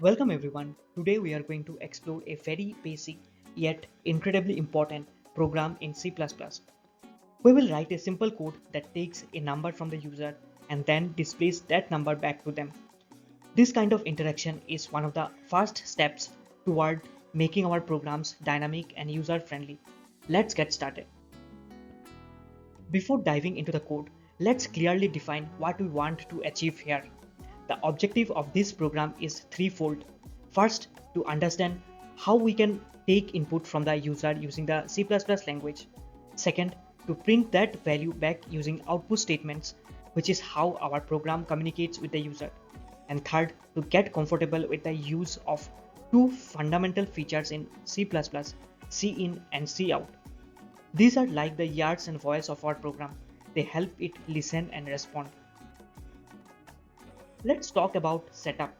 Welcome everyone. Today we are going to explore a very basic yet incredibly important program in C++. We will write a simple code that takes a number from the user and then displays that number back to them. This kind of interaction is one of the first steps toward making our programs dynamic and user friendly. Let's get started. Before diving into the code, let's clearly define what we want to achieve here. The objective of this program is threefold. First, to understand how we can take input from the user using the C++ language. Second, to print that value back using output statements, which is how our program communicates with the user. And third, to get comfortable with the use of two fundamental features in C++, cin and cout. These are like the yards and voyels of our program. They help it listen and respond. Let's talk about setup.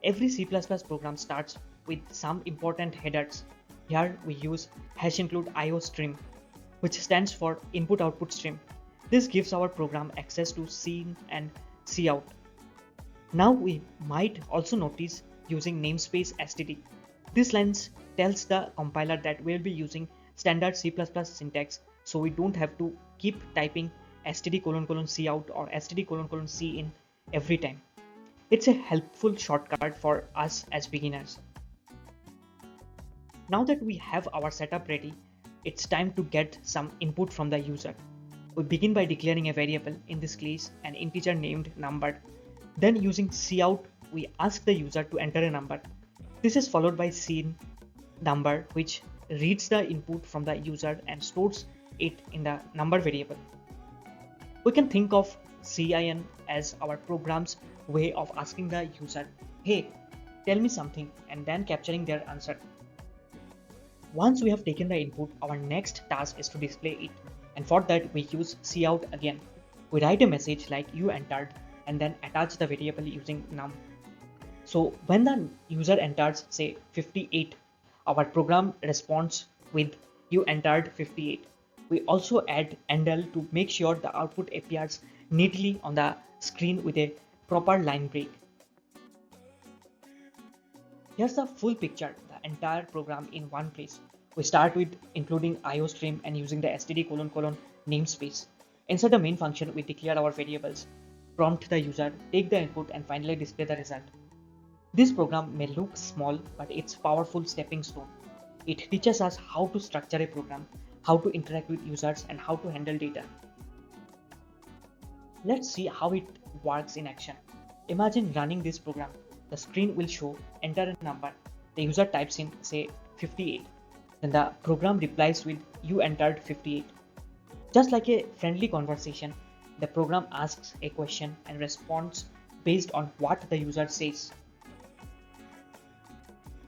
Every C++ program starts with some important headers. Here we use #include IOStream, which stands for input output stream. This gives our program access to cin and cout. Now we might also notice using namespace std. This line tells the compiler that we'll be using standard C++ syntax, so we don't have to keep typing std::cout or std::cin every time. It's a helpful shortcut for us as beginners. Now that we have our setup ready, it's time to get some input from the user. We begin by declaring a variable, in this case an integer named number. Then using cout, we ask the user to enter a number. This is followed by cin number, which reads the input from the user and stores it in the number variable. We can think of cin as our program's way of asking the user, hey, tell me something, and then capturing their answer. Once we have taken the input, our next task is to display it, and for that we use cout again. We write a message like you entered and then attach the variable using num. So when the user enters say 58, our program responds with you entered 58. We also add endl to make sure the output appears neatly on the screen with a proper line break. Here's the full picture, the entire program in one place. We start with including IOStream and using the std::, namespace. Inside the main function, we declare our variables, prompt the user, take the input, and finally display the result. This program may look small, but it's a powerful stepping stone. It teaches us how to structure a program, how to interact with users, and how to handle data. Let's see how it works in action. Imagine running this program. The screen will show enter a number. The user types in say 58. Then the program replies with you entered 58. Just like a friendly conversation, the program asks a question and responds based on what the user says.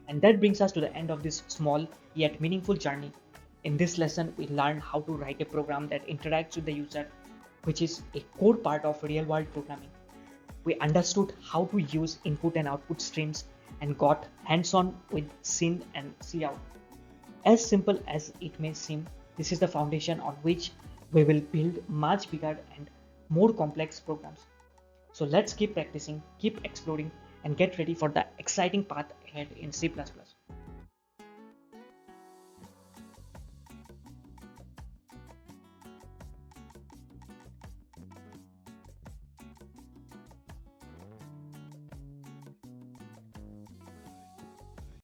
And that brings us to the end of this small yet meaningful journey. In this lesson, we learned how to write a program that interacts with the user, which is a core part of real-world programming. We understood how to use input and output streams and got hands-on with cin and cout. As simple as it may seem, this is the foundation on which we will build much bigger and more complex programs. So let's keep practicing, keep exploring, and get ready for the exciting path ahead in C++.